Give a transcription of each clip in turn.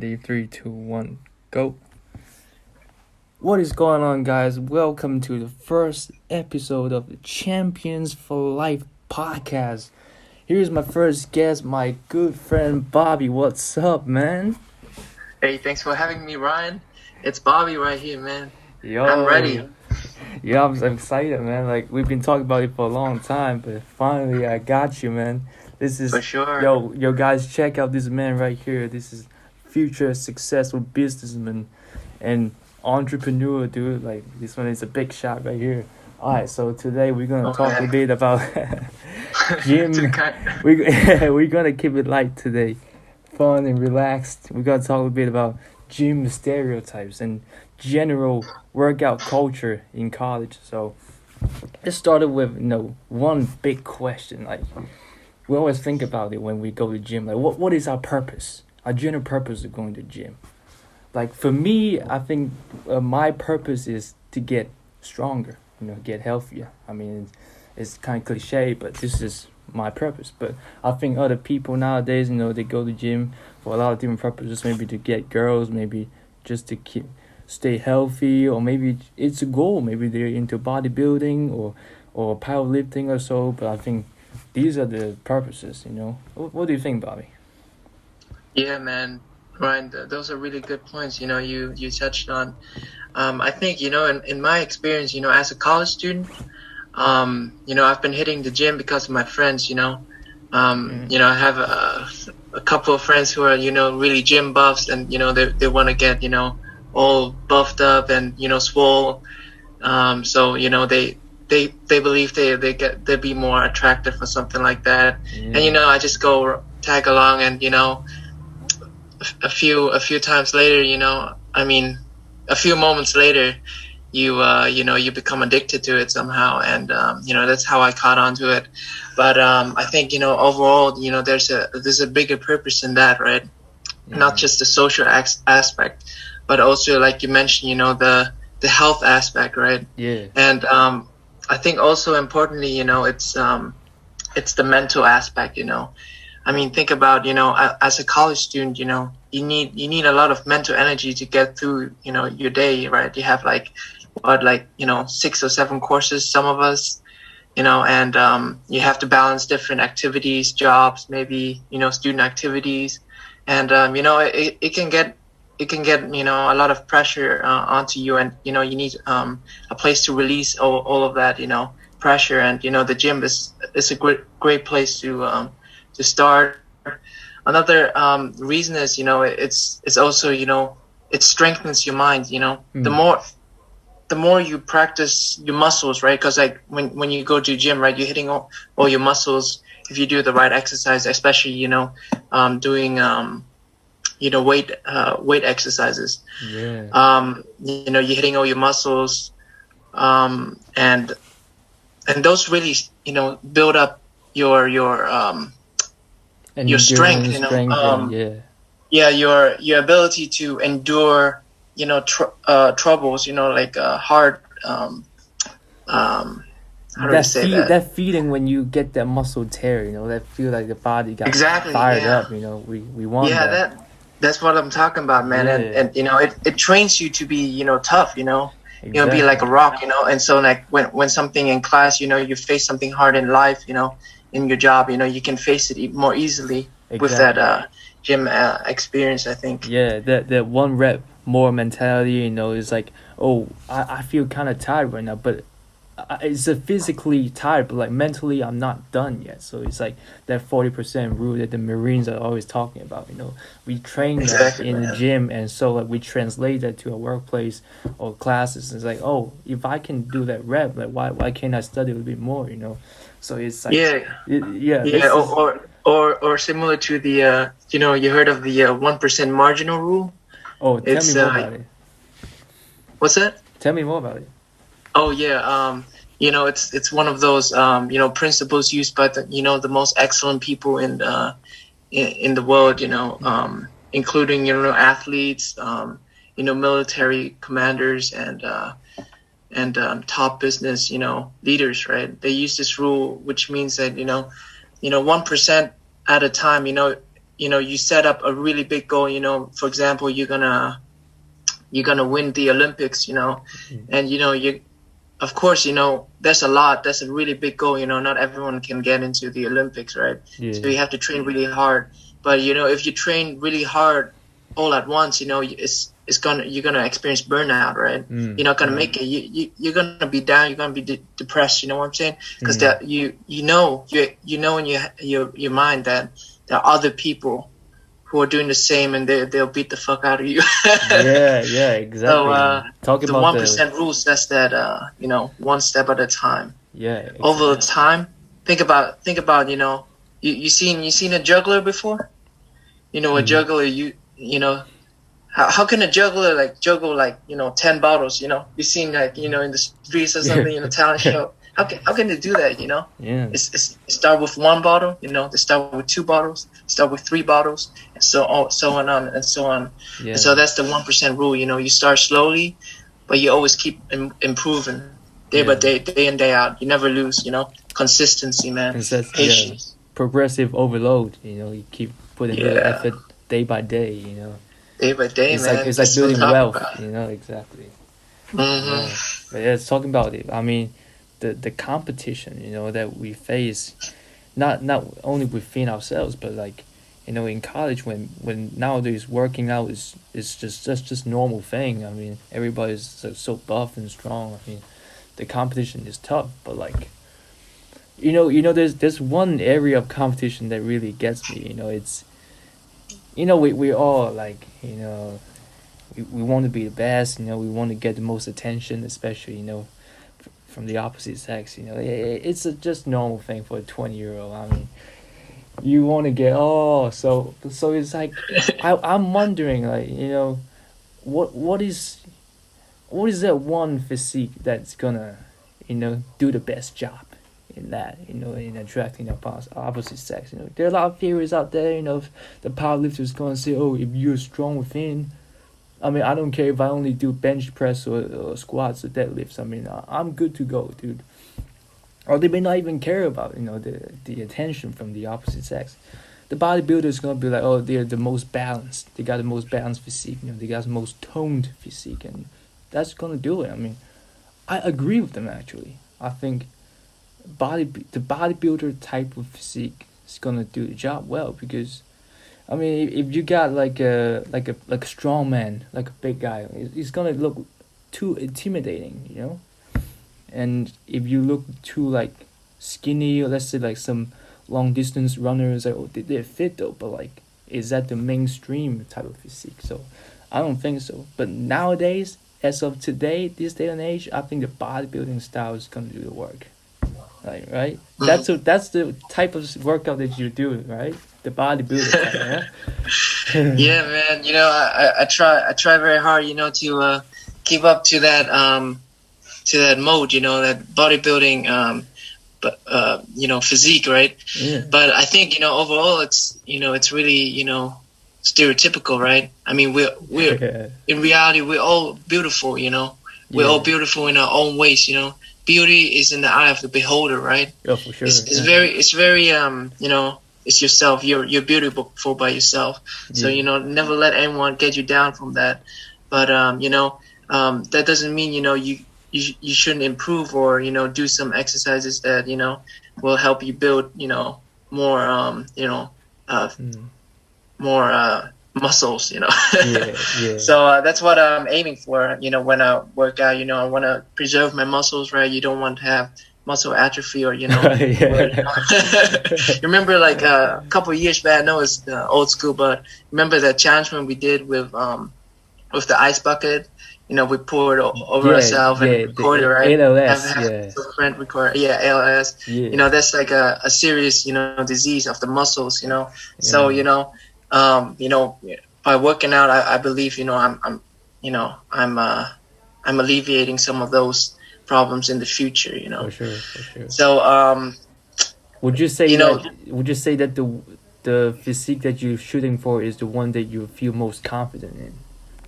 Ready? 3, 2, 1, go. What is going on, guys? Welcome to the first episode of the Champions for Life podcast. Here's my first guest, my good friend Bobby. What's up, man? Hey, thanks for having me, Ryan. It's Bobby right here, man. Yo, I'm ready. Yeah, I'm excited, man. Like, we've been talking about it for a long time, but finally I got you, man. This is For sure. Yo, guys, check out this man right here. This is future successful businessman and entrepreneur, dude. Like, this one is a big shot right here. All right, so today we're gonna talk a bit about gym. We're gonna keep it light today, fun and relaxed. We're gonna talk a bit about gym stereotypes and general workout culture in college. So let's start with one big question. Like, we always think about it when we go to gym. Like, what is our purpose? Our general purpose of going to gym. Like, for me, I think my purpose is to get stronger. Get healthier. I mean, it's kind of cliche, but this is my purpose. But I think other people nowadays, they go to gym for a lot of different purposes. Maybe to get girls, maybe just to stay healthy, or maybe it's a goal. Maybe they're into bodybuilding or powerlifting or so. But I think these are the purposes. What do you think, Bobby? Yeah, man. Ryan, those are really good points. You touched on. I think, in my experience, as a college student, I've been hitting the gym because of my friends, I have a couple of friends who are, really gym buffs, and, they want to get, all buffed up and, swole. So, they believe they'd be more attractive or something like that. Yeah. And, I just go tag along, and, a few times later, a few moments later, you become addicted to it somehow. And, that's how I caught on to it. But, I think, overall, there's a bigger purpose in that, right? Yeah. Not just the social aspect, but also, like you mentioned, the health aspect, right? Yeah. And, I think also importantly, it's the mental aspect, I mean, think about, as a college student, you need a lot of mental energy to get through, your day, right? You have 6 or 7 courses, some of us, and you have to balance different activities, jobs, maybe, student activities. And, it can get, a lot of pressure onto you, and, you need a place to release all of that, pressure. And, the gym is a great place to start. Another reason is, it's also, it strengthens your mind. The more you practice your muscles, right? Because when you go to gym, right, you're hitting all your muscles if you do the right exercise, especially doing weight exercises. Yeah. You're hitting all your muscles, and those really build up your strength, your ability to endure, troubles, hard, how do I say that? That feeling when you get that muscle tear, that feel like the body got fired up, we want that. That's what I'm talking about, man. Yeah. And it trains you to be, tough, Exactly. Be like a rock, and so like when something in class, you face something hard in life, in your job, you can face it more easily. Exactly. With that gym experience, I think. Yeah, that one rep more mentality, is like, oh, I feel kind of tired right now, but it's a physically tired, but like mentally I'm not done yet. So it's like that 40% rule that the Marines are always talking about. We train that in the gym, and so like we translate that to a workplace or classes. It's like, oh, if I can do that rep, like why can't I study a little bit more? So it's like or similar to the you heard of the 1% marginal rule? Oh, tell me more about it. What's that? Tell me more about it. Oh yeah, it's one of those principles used by the most excellent people in the world, including athletes, military commanders, and top business leaders, right? They use this rule, which means that 1% at a time, you set up a really big goal. For example, you're gonna win the Olympics. And you of course, there's a really big goal. Not everyone can get into the Olympics, right? Yeah. So you have to train really hard. But if you train really hard all at once, you're gonna experience burnout, right? You're not gonna make it. You're gonna be down. You're gonna be depressed. You know what I'm saying? Because you know in your mind that there are other people who are doing the same, and they'll beat the fuck out of you. Yeah, exactly. So Talking the about 1% rule says that one step at a time. Yeah, exactly. Over time, think about you seen a juggler before? A juggler, how can a juggler juggle 10 bottles? You seen in the streets or something in a talent show. How can they do that? Yeah. It's start with one bottle. They start with 2 bottles, start with 3 bottles, and so on and so on. Yeah. And so that's the 1% rule. You start slowly, but you always keep improving day by day, day in, day out. You never lose. Consistency, man. Patience. Progressive overload. You keep putting little effort day by day. Day by day, it's man. It's like building wealth. Exactly. Mm-hmm. But yeah, talking about it. I mean, the competition, that we face, not only within ourselves, but in college when nowadays working out is just normal thing. I mean, everybody's so buff and strong. I mean, the competition is tough, but there's one area of competition that really gets me. It's we all we want to be the best. We want to get the most attention, especially from the opposite sex. It's just normal thing for a 20-year-old. I mean, you want to get so it's like I'm wondering what is that one physique that's gonna do the best job in that in attracting the opposite sex. There are a lot of theories out there. The powerlifters gonna say, if you're strong within, I mean, I don't care if I only do bench press or squats or deadlifts. I mean, I'm good to go, dude. Or they may not even care about the attention from the opposite sex. The bodybuilder is gonna be like, they're the most balanced. They got the most balanced physique. They got the most toned physique, and that's gonna do it. I mean, I agree with them actually. I think the bodybuilder type of physique is gonna do the job well because, I mean, if you got like a strong man, like a big guy, he's gonna look too intimidating, And if you look too skinny, or let's say some long distance runners, they're fit though, but is that the mainstream type of physique? So I don't think so. But nowadays, as of today, this day and age, I think the bodybuilding style is gonna do the work. Right? That's the type of workout that you do, right? The bodybuilder type, yeah. Yeah, man. I try very hard, to keep up to that mode, that bodybuilding, physique, right? Yeah. But I think overall it's really stereotypical, right? I mean, we're in reality we're all beautiful, we're all beautiful in our own ways, Beauty is in the eye of the beholder, right? Oh, for sure. It's very it's yourself. You're beautiful by yourself. So never let anyone get you down from that. But that doesn't mean you shouldn't improve or do some exercises that will help you build more more muscles. Yeah. So that's what I'm aiming for. When I work out, I want to preserve my muscles, right? You don't want to have muscle atrophy or remember a couple of years back, I know it's old school, but remember the challenge when we did with the ice bucket, we poured over ourselves and recorded, right? ALS, friend record, ALS. Yeah. That's a serious disease of the muscles, so by working out, I believe I'm alleviating some of those problems in the future, For sure. So would you say that the physique that you're shooting for is the one that you feel most confident in,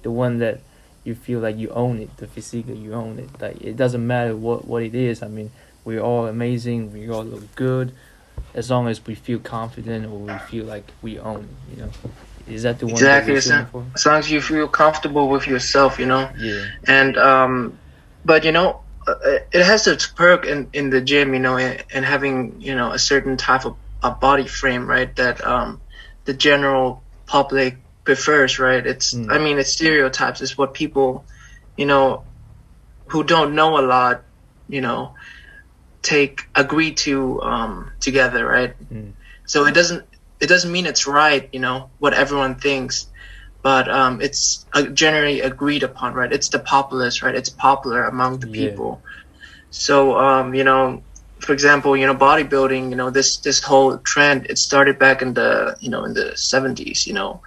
the one that you feel like you own it, the physique that you own it? It doesn't matter what it is. I mean, we're all amazing, we all look good, as long as we feel confident or we feel like we own it, you know. Is that the one that Exactly. you're shooting for? As long as you feel comfortable with yourself, you know. Yeah. And but you know, it has its perk in the gym, you know, and having, you know, a certain type of a body frame, right? That the general public prefers, right? It's Mm. I mean, it's stereotypes. It's what people, you know, who don't know a lot, you know, agree to together, right? Mm. So it doesn't mean it's right, you know, what everyone thinks, but it's generally agreed upon, right? It's the populace, right? It's popular among the Yeah. people. So you know, for example, you know, bodybuilding, you know, this whole trend, it started back in the, you know, in the 70s, you know,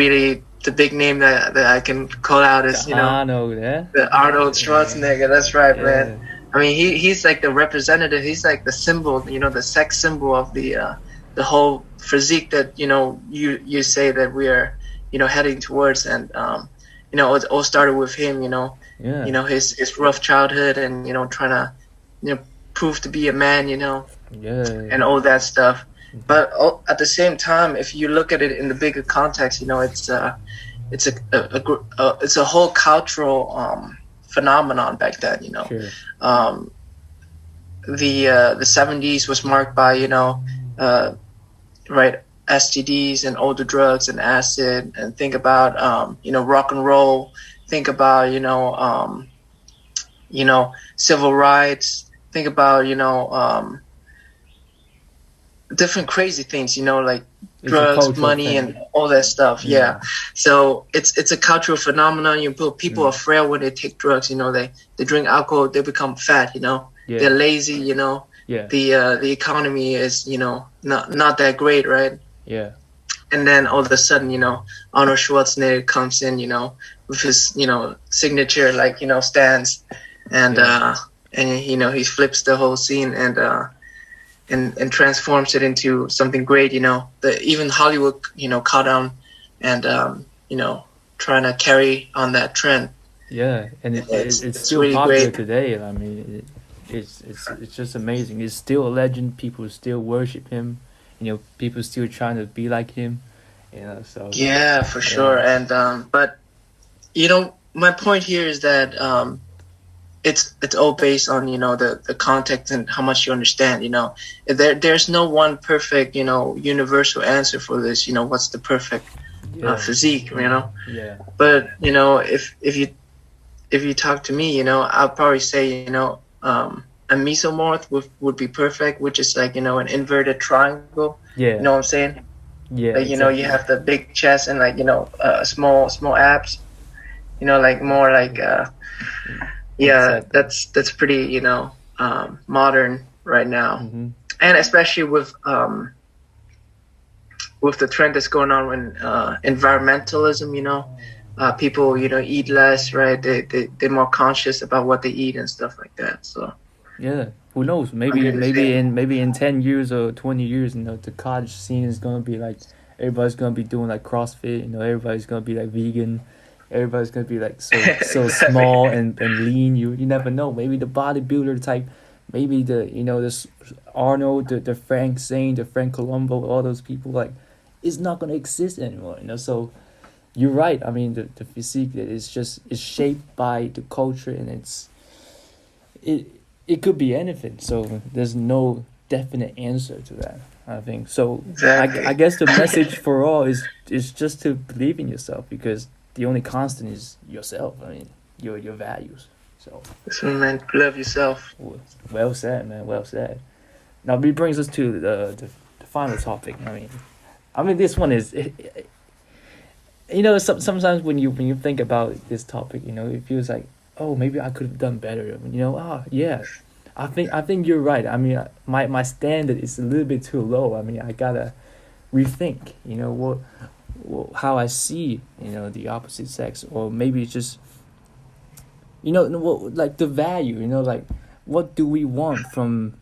really the big name that I can call out is, you know, Arnold, yeah. the Arnold Schwarzenegger. That's right, Yeah. man. I mean, he's like the representative. He's like the symbol, you know, the sex symbol of the whole physique that, you know, you say that we are, you know, heading towards. And you know, it all started with him. Yeah. You know, his rough childhood, and, you know, trying to, you know, prove to be a man, you know, Yeah. and all that stuff. But at the same time, if you look at it in the bigger context, you know, it's a whole cultural phenomenon back then, you know. Sure. The 70s was marked by, you know, right, STDs and older drugs and acid, and think about you know, rock and roll, think about, you know, civil rights, think about, you know, different crazy things, you know, like It's a drugs, cultural money, thing. and all that stuff. Yeah. So it's a cultural phenomenon. People are frail when they take drugs. You know, they drink alcohol, they become fat. You know, Yeah. they're lazy. You know, Yeah. the economy is, you know, not that great, right? Yeah. And then all of a sudden, you know, Arnold Schwarzenegger comes in, you know, with his, you know, signature, like, you know, stance, and and, you know, he flips the whole scene, and transforms it into something great, you know. Even Hollywood, you know, caught on, and you know, trying to carry on that trend. Yeah, and it's still really popular great. today. I mean, it's just amazing. It's still a legend. People still worship him. You know, people still trying to be like him. You know, so Yeah, for sure. And but, you know, my point here is that it's all based on, you know, the context and how much you understand. You know, there's no one perfect, you know, universal answer for this. You know, what's the perfect yeah, physique? You know, yeah, but, you know, if you talk to me, you know, I'll probably say, you know, a mesomorph would be perfect, which is like, you know, an inverted triangle. yeah, You know what I'm saying? yeah. Like, you know, you have the big chest and, like, you know, small abs. You know, like more like yeah, Exactly. that's pretty, you know, modern right now, Mm-hmm. and especially with the trend that's going on in environmentalism. You know, people, you know, eat less, right? They're more conscious about what they eat and stuff like that. So Yeah, who knows? I'm here to say, Maybe in 10 years or 20 years, you know, the cottage scene is gonna be like everybody's gonna be doing like CrossFit. You know, everybody's gonna be like vegan. Everybody's gonna be like so small and lean. You never know. Maybe the bodybuilder type, maybe the, you know, this Arnold, the Frank Zane, the Frank Colombo, all those people, like, it's not gonna exist anymore. You know, so you're right. I mean, the physique that is just is shaped by the culture, and it it could be anything. So there's no definite answer to that, I think. So exactly. I guess the message for all is just to believe in yourself, because the only constant is yourself. I mean, your values. So So, man, love yourself. well said, man. Well said. Now, it brings us to the final topic. I mean, this one is, you know, sometimes when you think about this topic, you know, it feels like, oh, maybe I could have done better. You know, yeah, I think you're right. I mean, my standard is a little bit too low. I mean, I gotta rethink. You know how I see, you know, the opposite sex, or maybe it's just, you know, like the value. You know, like, what do we want from,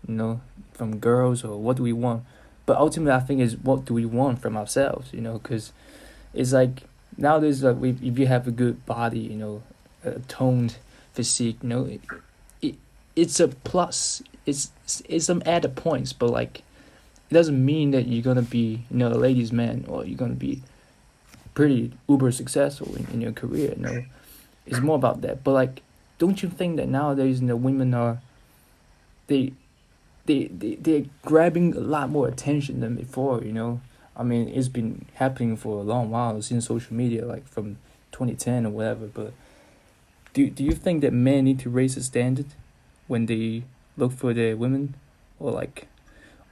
you know, from girls, or what do we want? But ultimately, I think is what do we want from ourselves. You know, because it's like nowadays, like, if you have a good body, you know, a toned physique, you know, it it's a plus. It's some added points, but like it doesn't mean that you're gonna be a ladies' man or you're gonna be pretty uber successful in your career. It's more about that. But like, don't you think that nowadays women are they they're grabbing a lot more attention than before? I mean, it's been happening for a long while since social media, like from 2010 or whatever. But do you think that men need to raise the standard when they look for their women, or like,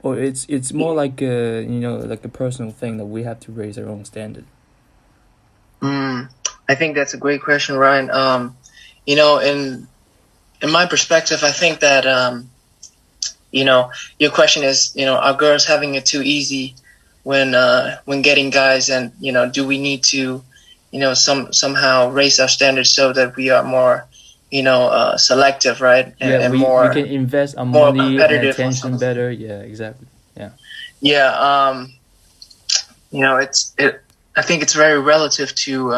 or it's more like like a personal thing that we have to raise our own standard? I think that's a great question, Ryan. In my perspective, I think that your question is, are girls having it too easy when getting guys, and do we need to somehow raise our standards so that we are more selective, right? And more, we can invest our more money and competitive attention better. Yeah, exactly. Yeah. Yeah. I think it's very relative to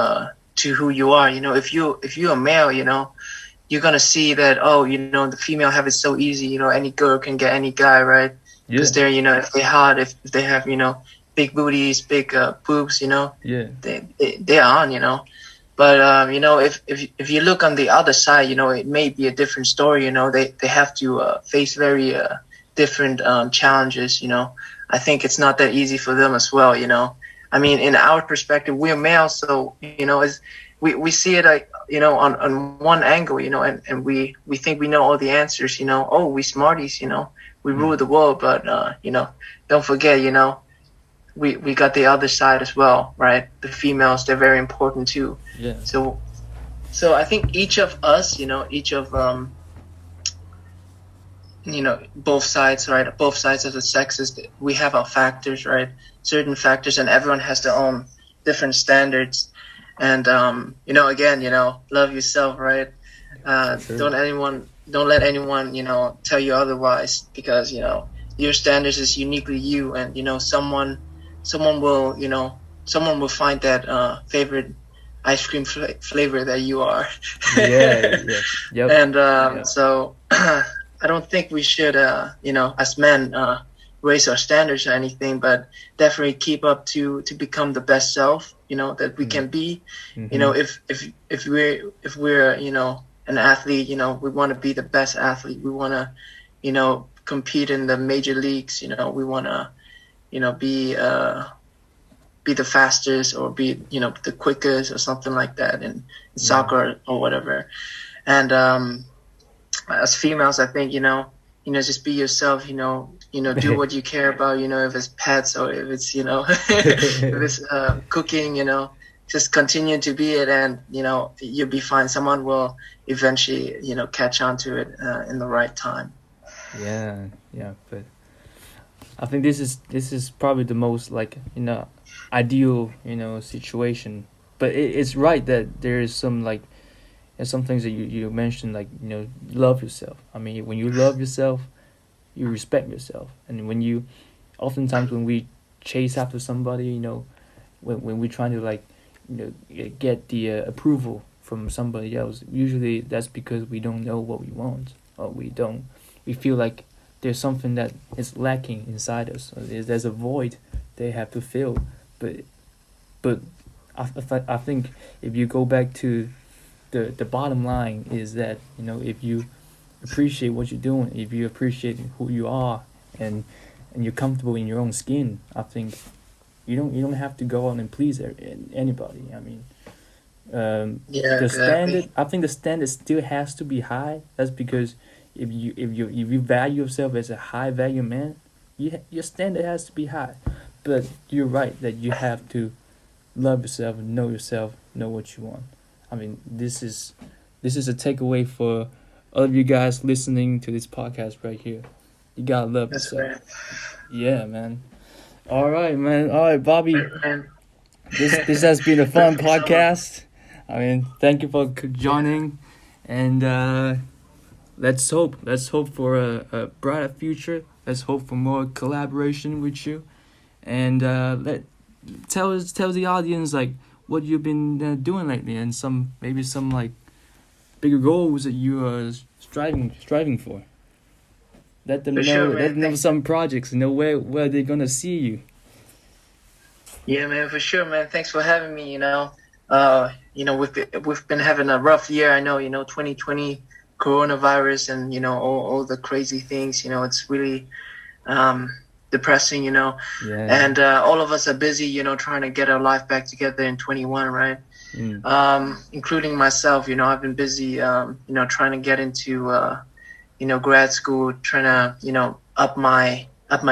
who you are. If you're a male, you're gonna see that, the female have it so easy. Any girl can get any guy, right? Because they're, if they're hot, if they have, big booties, big boobs, Yeah. they're on. But if you look on the other side, it may be a different story. They have to face very different challenges. I think it's not that easy for them as well. I mean, in our perspective, we're male, so we see it like on one angle, and we think we know all the answers. We smarties, we rule the world, but don't forget, we got the other side as well, right? The females, they're very important too. Yeah. So I think each of us, each of both sides, right? Both sides of the sexes, we have our factors, right? Certain factors, and everyone has their own different standards. And again, love yourself, right? Don't let anyone, tell you otherwise, because your standards is uniquely you, and someone will find that favorite ice cream flavor that you are. Yeah. Yep. And so I don't think we should, as men, raise our standards or anything, but definitely keep up to become the best self, that we can be. Mm-hmm. If we're an athlete, we want to be the best athlete. We want to, compete in the major leagues. We want to, be the fastest, or be, the quickest or something like that in soccer or whatever. And as females, I think, just be yourself, do what you care about, if it's pets or if it's, if it's cooking, just continue to be it, and, you'll be fine. Someone will eventually, catch on to it in the right time. Yeah, but I think this is probably the most like ideal situation. But it's right that there is some like some things that you mentioned, like love yourself. I mean, when you love yourself, you respect yourself, and oftentimes when we chase after somebody, when we're trying to like get the approval from somebody else, usually that's because we don't know what we want, or we feel like there's something that is lacking inside us. There's a void they have to fill. But I think if you go back to the bottom line is that if you appreciate what you're doing, if you appreciate who you are, and you're comfortable in your own skin, I think you don't have to go out and please anybody. I mean, the standard. I think the standard still has to be high. That's because if you value yourself as a high value man, your standard has to be high. But you're right that you have to love yourself, know what you want. I mean, this is a takeaway for all of you guys listening to this podcast right here. You gotta love yourself. Right. Yeah, man. All right, man. All right, Bobby. This has been a fun podcast. I mean, thank you for joining, and let's hope for a brighter future. Let's hope for more collaboration with you, and tell the audience like what you've been doing lately, and some like bigger goals that you are striving for. Let them For know. sure, Let man. them know some projects. Know where they're gonna see you. Yeah, man, for sure, man. Thanks for having me. We've been having a rough year. I know, 2020, coronavirus, and all the crazy things. It's really depressing. Yeah. And all of us are busy. Trying to get our life back together in 21, right? Including myself. I've been busy. Trying to get into grad school, trying to up my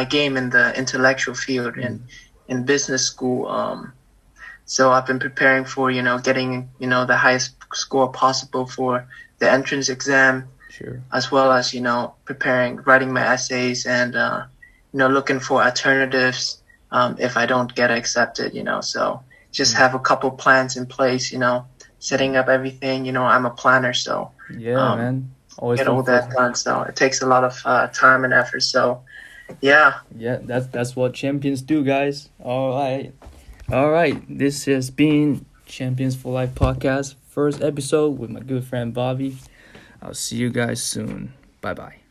game in the intellectual field and in business school. So I've been preparing for, getting, the highest score possible for the entrance exam, Sure. as well as, writing my essays and, looking for alternatives if I don't get accepted, So just have a couple plans in place, setting up everything. I'm a planner, so Yeah, man. Always get all that done. So it takes a lot of time and effort. So, yeah. Yeah, that's what champions do, guys. All right. This has been Champions for Life podcast, first episode with my good friend Bobby. I'll see you guys soon. Bye bye.